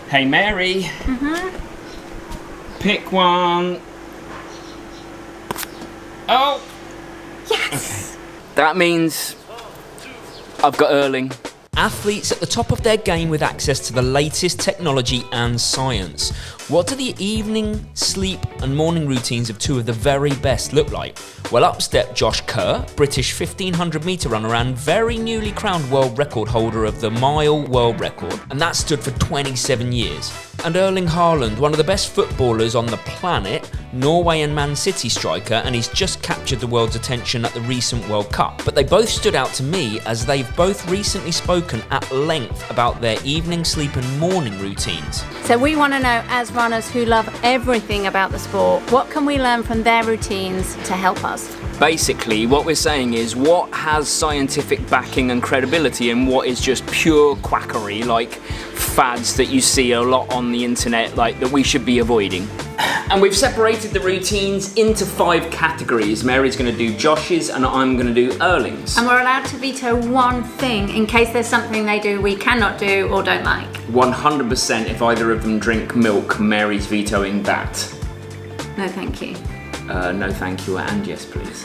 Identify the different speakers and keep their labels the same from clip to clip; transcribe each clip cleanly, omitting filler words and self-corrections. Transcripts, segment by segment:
Speaker 1: Hey Mary. Pick one. Oh!
Speaker 2: Yes!
Speaker 1: Okay. That means I've got Erling.
Speaker 3: Athletes at the top of their game with access to the latest technology and science. What do the evening, sleep and morning routines of two of the very best look like? Well, up step Josh Kerr, British 1500 metre runner and very newly crowned world record holder of the mile world record, and that stood for 27 years. And Erling Haaland, one of the best footballers on the planet, Norway and Man City striker, and he's just captured the world's attention at the recent World Cup. But they both stood out to me as they've both recently spoken at length about their evening, sleep and morning routines.
Speaker 2: So we want to know, as runners who love everything about the sport, what can we learn from their routines to help us?
Speaker 1: Basically, what we're saying is what has scientific backing and credibility and what is just pure quackery, like fads that you see a lot on the internet, like that we should be avoiding. And we've separated the routines into 5 categories. Mary's going to do Josh's and I'm going to do Erling's.
Speaker 2: And we're allowed to veto one thing in case there's something they do we cannot do or don't like.
Speaker 1: 100% if either of them drink milk, Mary's vetoing that.
Speaker 2: No thank you.
Speaker 1: No thank you and yes please.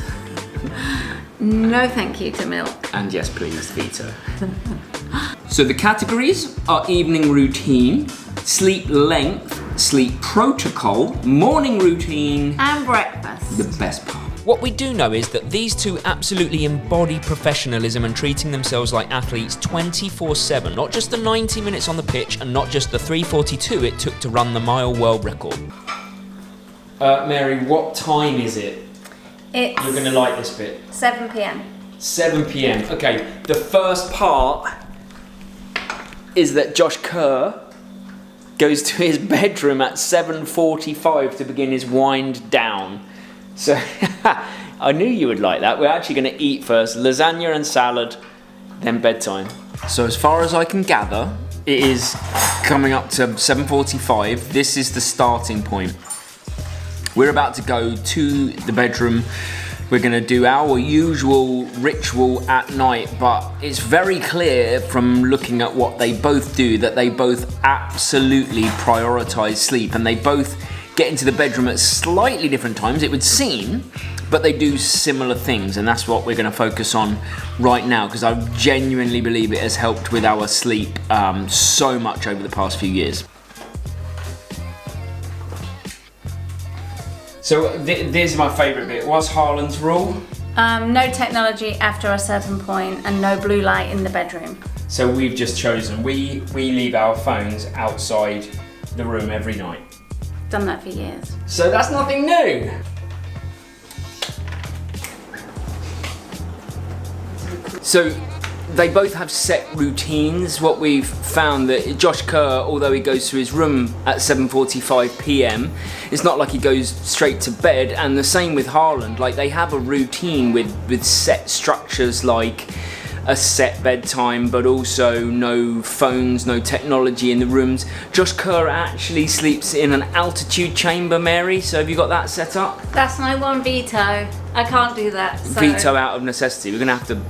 Speaker 2: No thank you to milk.
Speaker 1: And yes please, veto. So the categories are evening routine, sleep length, sleep protocol, morning routine,
Speaker 2: And breakfast.
Speaker 1: the best part.
Speaker 3: What we do know is that these two absolutely embody professionalism and treating themselves like athletes 24/7, not just the 90 minutes on the pitch and not just the 3:42 it took to run the mile world record. Mary, what time is it?
Speaker 2: It's
Speaker 3: You're going to like this bit.
Speaker 2: 7 p.m.
Speaker 3: 7 p.m.
Speaker 1: Okay, the first part is that Josh Kerr goes to his bedroom at 7:45 to begin his wind down. So I knew you would like that. We're actually going to eat first, lasagna and salad, then bedtime. So as far as I can gather, it is coming up to 7:45. This is the starting point. We're about to go to the bedroom. We're going to do our usual ritual at night, but it's very clear from looking at what they both do that they both absolutely prioritise sleep, and they both get into the bedroom at slightly different times, it would seem, but they do similar things, and that's what we're going to focus on right now, because I genuinely believe it has helped with our sleep so much over the past few years. So this is my favourite bit. What's Haaland's rule?
Speaker 2: No technology after a certain point and no blue light in the bedroom.
Speaker 3: So we've just chosen, we leave our phones outside the room every night.
Speaker 2: Done that for years.
Speaker 3: So that's nothing new.
Speaker 1: So they both have set routines. What we've found that Josh Kerr, although he goes to his room at 7:45 p.m, it's not like he goes straight to bed, and the same with Haaland. Like, they have a routine with set structures, like a set bedtime, but also no phones, no technology in the rooms. Josh Kerr actually sleeps in an altitude chamber, Mary, so have you got that set up?
Speaker 2: That's my one veto. I can't do that. So.
Speaker 1: Veto out of necessity. We're going to have to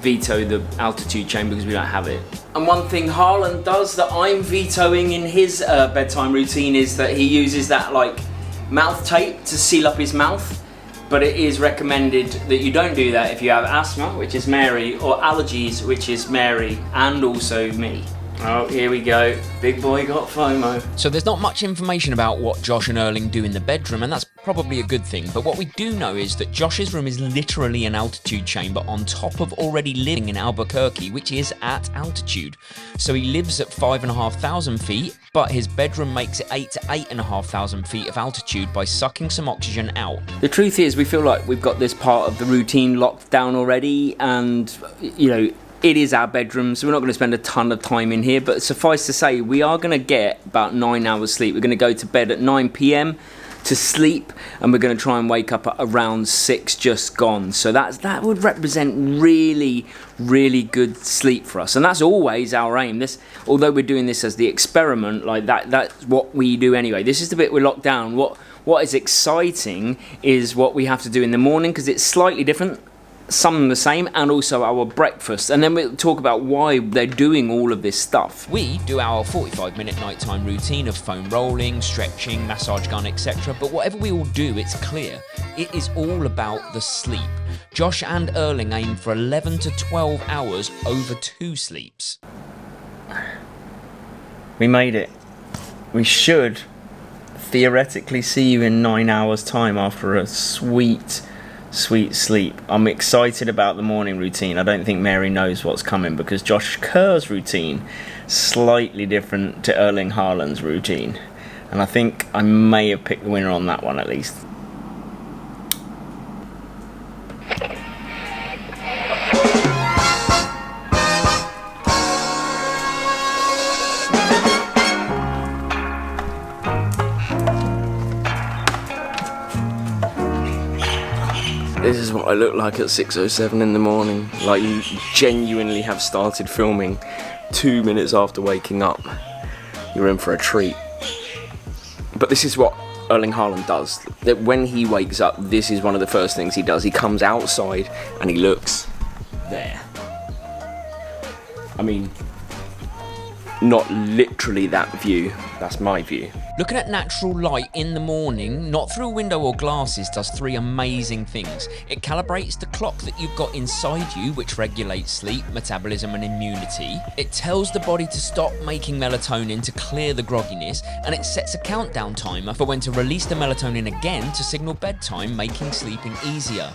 Speaker 1: veto the altitude chamber because we don't have it. And one thing Haaland does that I'm vetoing in his bedtime routine is that he uses that like mouth tape to seal up his mouth, but it is recommended that you don't do that if you have asthma, which is Mary, or allergies, which is Mary, and also me. Oh, here we go. Big boy got FOMO.
Speaker 3: So there's not much information about what Josh and Erling do in the bedroom, and that's probably a good thing. But what we do know is that Josh's room is literally an altitude chamber on top of already living in Albuquerque, which is at altitude. So he lives at 5,500 feet, but his bedroom makes it 8 to 8,500 feet of altitude by sucking some oxygen out.
Speaker 1: The truth is, we feel like we've got this part of the routine locked down already, and, you know, it is our bedroom, so we're not going to spend a ton of time in here, but suffice to say, we are going to get about 9 hours sleep. We're going to go to bed at 9 p.m. to sleep, and we're going to try and wake up at around 6 just gone. So that would represent really, really good sleep for us, and that's always our aim. This, although we're doing this as the experiment, like that's what we do anyway. This is the bit we're locked down. What is exciting is what we have to do in the morning, because it's slightly different. some the same, and also our breakfast, and then we'll talk about why they're doing all of this stuff.
Speaker 3: We do our 45-minute nighttime routine of foam rolling, stretching, massage gun, etc. But whatever we all do, it's clear, it is all about the sleep. Josh and Erling aim for 11 to 12 hours over 2 sleeps.
Speaker 1: We made it. We should theoretically see you in 9 hours time after a sweet sleep. I'm excited about the morning routine. I don't think Mary knows what's coming because Josh Kerr's routine slightly different to Erling Haaland's routine, and I think I may have picked the winner on that one at least.
Speaker 4: This is what I look like at 6:07 in the morning. Like, you genuinely have started filming 2 minutes after waking up. You're in for a treat. But this is what Erling Haaland does. That when he wakes up, this is one of the first things he does. He comes outside and he looks there. I mean, not literally that view, that's my view.
Speaker 3: Looking at natural light in the morning, not through a window or glasses, does 3 amazing things. It calibrates the clock that you've got inside you, which regulates sleep, metabolism and immunity. It tells the body to stop making melatonin to clear the grogginess, and it sets a countdown timer for when to release the melatonin again to signal bedtime, making sleeping easier.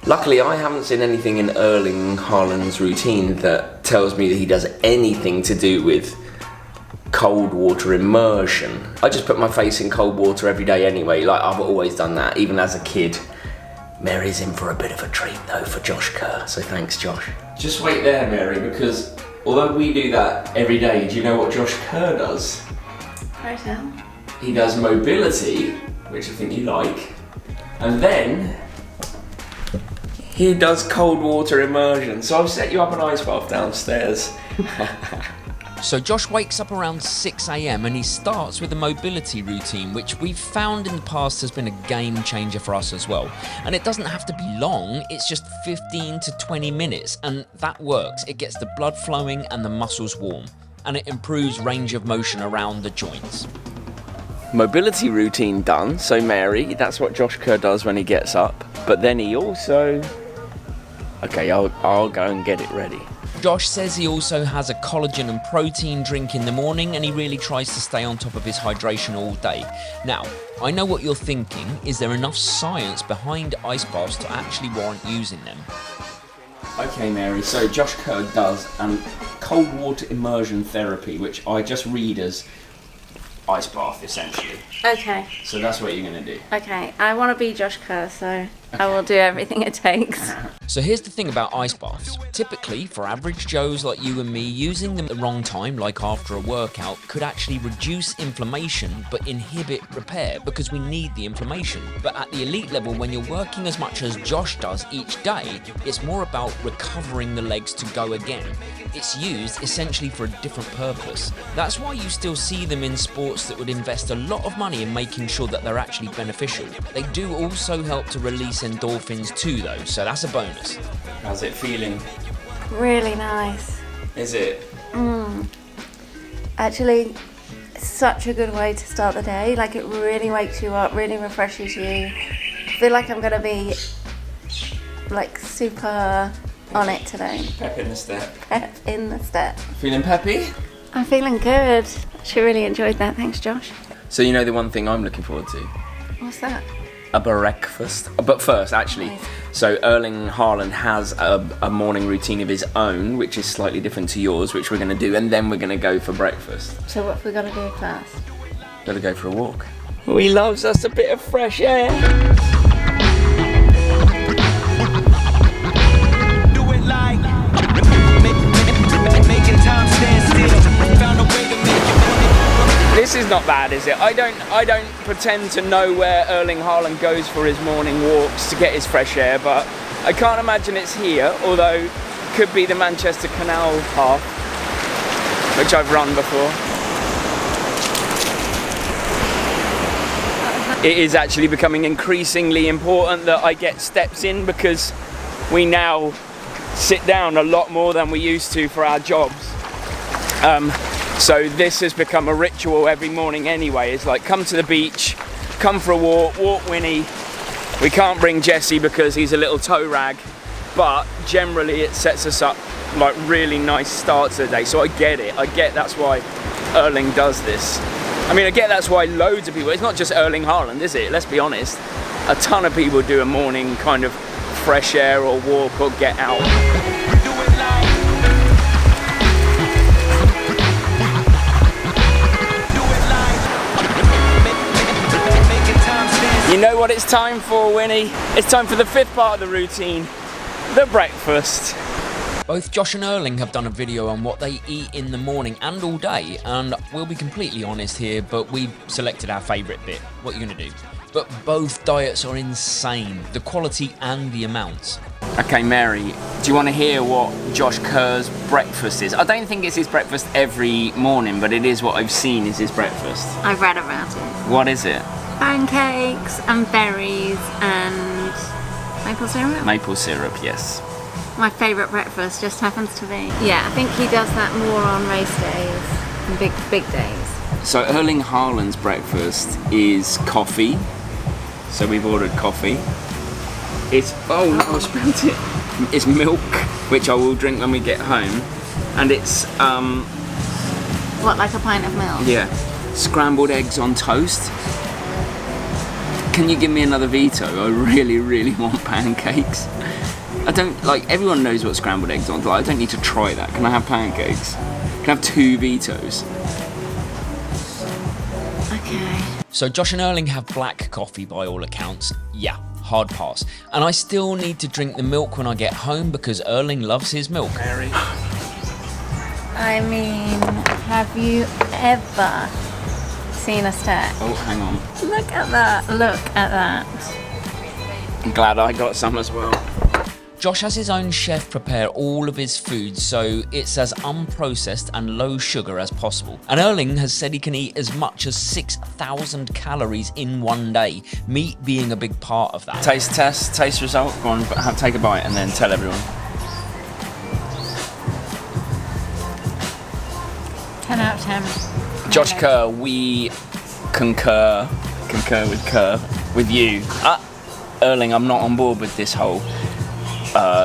Speaker 4: Luckily, I haven't seen anything in Erling Haaland's routine that tells me that he does anything to do with cold water immersion. I just put my face in cold water every day anyway, like I've always done that, even as a kid. Mary's in for a bit of a treat though for Josh Kerr, so thanks Josh.
Speaker 1: Just wait there, Mary, because although we do that every day, do you know what Josh Kerr does?
Speaker 2: Right now.
Speaker 1: He does mobility, which I think you like, and then he does cold water immersion. So I've set you up an ice bath downstairs.
Speaker 3: So Josh wakes up around 6 AM and he starts with a mobility routine, which we've found in the past has been a game changer for us as well. And it doesn't have to be long, it's just 15 to 20 minutes, and that works. It gets the blood flowing and the muscles warm, and it improves range of motion around the joints.
Speaker 4: Mobility routine done, so Mary, that's what Josh Kerr does when he gets up, but then he also... Okay, I'll go and get it ready.
Speaker 3: Josh says he also has a collagen and protein drink in the morning, and he really tries to stay on top of his hydration all day. Now, I know what you're thinking. Is there enough science behind ice baths to actually warrant using them?
Speaker 1: Okay, Mary, so Josh Kerr does cold water immersion therapy, which I just read as ice bath, essentially.
Speaker 2: Okay.
Speaker 1: So that's what you're going to do.
Speaker 2: Okay. I want to be Josh Kerr, so I will do everything it takes.
Speaker 3: So here's the thing about ice baths. Typically, for average Joes like you and me, using them at the wrong time, like after a workout, could actually reduce inflammation but inhibit repair because we need the inflammation. But at the elite level, when you're working as much as Josh does each day, it's more about recovering the legs to go again. It's used essentially for a different purpose. That's why you still see them in sports that would invest a lot of money in making sure that they're actually beneficial. They do also help to release endorphins too though, so that's a bonus.
Speaker 1: How's it feeling?
Speaker 2: Really nice.
Speaker 1: Is it?
Speaker 2: Actually, it's such a good way to start the day. Like, it really wakes you up, really refreshes you. I feel like I'm going to be like super on it today.
Speaker 1: Pep in the step.
Speaker 2: Pep in the step.
Speaker 1: Feeling peppy?
Speaker 2: I'm feeling good. Actually really enjoyed that. Thanks, Josh.
Speaker 4: So you know the one thing I'm looking forward to?
Speaker 2: What's that?
Speaker 4: A breakfast. But first, actually,
Speaker 2: Nice.
Speaker 4: so Erling Haaland has a morning routine of his own, which is slightly different to yours, which we're going to do, and then we're going to go for breakfast.
Speaker 2: So what have we got to do first?
Speaker 4: Got to go for a walk. Oh, he loves us a bit of fresh air.
Speaker 1: This is not bad, is it? I don't pretend to know where Erling Haaland goes for his morning walks to get his fresh air, but I can't imagine it's here, although it could be the Manchester Canal path, which I've run before. It is actually becoming increasingly important that I get steps in because
Speaker 4: we now sit down a lot more than we used to for our jobs. So this has become a ritual every morning anyway. It's like, come to the beach, come for a walk Winnie. We can't bring Jesse because he's a little toe rag, but generally it sets us up like really nice starts to the day. So I get it. I get that's why Erling does this. I mean, I get that's why loads of people, it's not just Erling Haaland, is it? Let's be honest. A ton of people do a morning kind of fresh air or walk or get out. You know what it's time for, Winnie? It's time for the fifth part of the routine, the breakfast.
Speaker 3: Both Josh and Erling have done a video on what they eat in the morning and all day, and we'll be completely honest here, but we've selected our favourite bit. What are you going to do? But both diets are insane, the quality and the amounts.
Speaker 1: Okay, Mary, do you want to hear what Josh Kerr's breakfast is? I don't think it's his breakfast every morning, but it is what I've seen is his breakfast.
Speaker 2: I've read about it.
Speaker 1: What is it?
Speaker 2: Pancakes and berries and maple syrup.
Speaker 1: Maple syrup, yes.
Speaker 2: My favourite breakfast just happens to be. Yeah, I think he does that more on race days and big days.
Speaker 1: So Erling Haaland's breakfast is coffee. So we've ordered coffee. It's, oh no, I spilled it. It's milk, which I will drink when we get home. And it's,
Speaker 2: What, like a pint of milk?
Speaker 1: yeah, scrambled eggs on toast. Can you give me another veto? I really, really want pancakes. I don't, like, everyone knows what scrambled eggs are. Like, I don't need to try that. Can I have pancakes? Can I have 2 vetoes?
Speaker 2: Okay.
Speaker 3: So Josh and Erling have black coffee by all accounts. Yeah, hard pass. And I still need to drink the milk when I get home because Erling loves his milk.
Speaker 2: I mean, have you ever seen a stack?
Speaker 1: Oh, hang on.
Speaker 2: Look at that. Look at that.
Speaker 1: I'm glad I got some as well.
Speaker 3: Josh has his own chef prepare all of his food, so it's as unprocessed and low sugar as possible. And Erling has said he can eat as much as 6,000 calories in one day, meat being a big part of that.
Speaker 1: Taste test, taste result. Go on, take a bite and then tell everyone.
Speaker 2: 10 out of 10.
Speaker 1: Josh Kerr, we concur with Kerr, with you. Erling, I'm not on board with this whole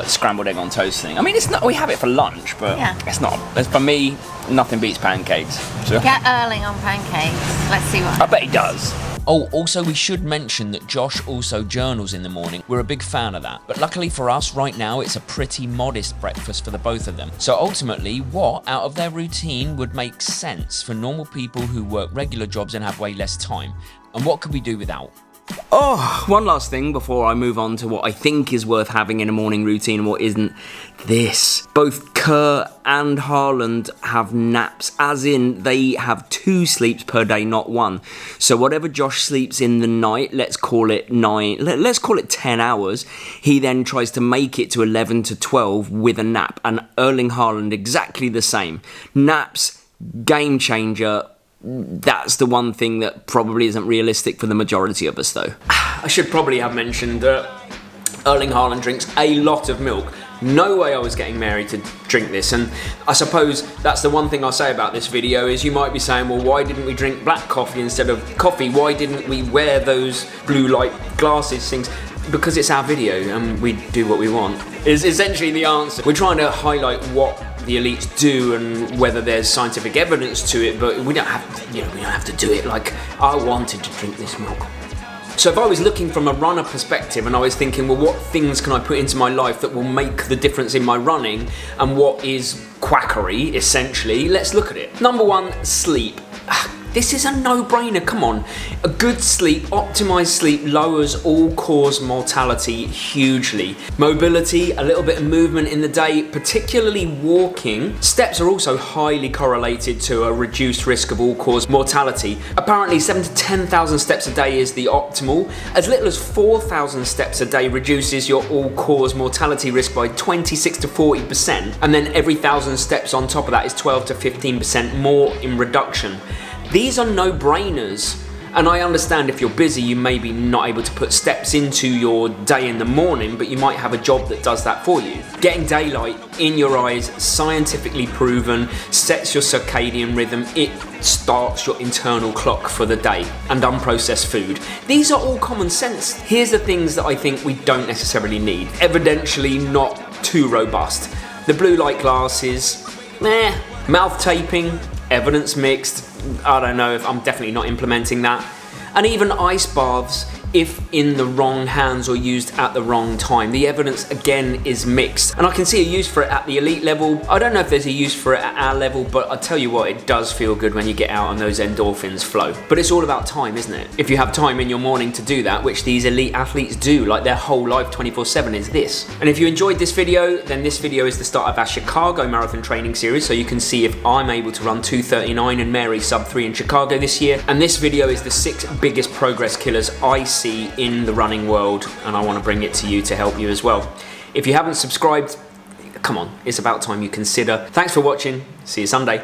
Speaker 1: scrambled egg on toast thing. I mean, it's not. We have it for lunch, but
Speaker 2: Yeah.
Speaker 1: it's not. For me, nothing beats pancakes. So
Speaker 2: Get Erling on pancakes. Let's see what
Speaker 1: I bet he does.
Speaker 3: Oh, also we should mention that Josh also journals in the morning. We're a big fan of that. But luckily for us, right now, it's a pretty modest breakfast for the both of them. So ultimately, what out of their routine would make sense for normal people who work regular jobs and have way less time? And what could we do without?
Speaker 1: Oh, one last thing before I move on to what I think is worth having in a morning routine and what isn't. This. Both Kerr and Haaland have naps, as in they have 2 sleeps per day, not 1. So whatever Josh sleeps in the night, let's call it 10 hours, he then tries to make it to 11 to 12 with a nap. And Erling Haaland, exactly the same. Naps, game changer. That's the one thing that probably isn't realistic for the majority of us, though. I should probably have mentioned that Erling Haaland drinks a lot of milk. No way I was getting Mary to drink this, and I suppose that's the one thing I'll say about this video is you might be saying, well, why didn't we drink black coffee instead of coffee? Why didn't we wear those blue light glasses things? Because it's our video and we do what we want, is essentially the answer. We're trying to highlight what the elites do and whether there's scientific evidence to it, but we don't have to do it. Like, I wanted to drink this milk. So if I was looking from a runner perspective and I was thinking, well, what things can I put into my life that will make the difference in my running and what is quackery, essentially, let's look at it. Number 1, sleep. This is a no-brainer, come on. A good sleep, optimised sleep, lowers all-cause mortality hugely. Mobility, a little bit of movement in the day, particularly walking. Steps are also highly correlated to a reduced risk of all-cause mortality. Apparently 7,000 to 10,000 steps a day is the optimal. As little as 4,000 steps a day reduces your all-cause mortality risk by 26 to 40%. And then every 1,000 steps on top of that is 12 to 15% more in reduction. These are no-brainers. And I understand if you're busy, you may be not able to put steps into your day in the morning, but you might have a job that does that for you. Getting daylight in your eyes, scientifically proven, sets your circadian rhythm. It starts your internal clock for the day. And unprocessed food. These are all common sense. Here's the things that I think we don't necessarily need. Evidentially not too robust. The blue light glasses, meh. Mouth taping, evidence mixed. I don't know if I'm definitely not implementing that. And even ice baths, if in the wrong hands or used at the wrong time. The evidence again is mixed. And I can see a use for it at the elite level. I don't know if there's a use for it at our level, but I'll tell you what, it does feel good when you get out and those endorphins flow. But it's all about time, isn't it? If you have time in your morning to do that, which these elite athletes do, like their whole life 24/7 is this. And if you enjoyed this video, then this video is the start of our Chicago Marathon training series, so you can see if I'm able to run 2:39 and Mary sub 3 in Chicago this year. And this video is the 6 biggest progress killers I see in the running world, and I want to bring it to you to help you as well. If you haven't subscribed, come on, it's about time you consider. Thanks for watching. See you Sunday.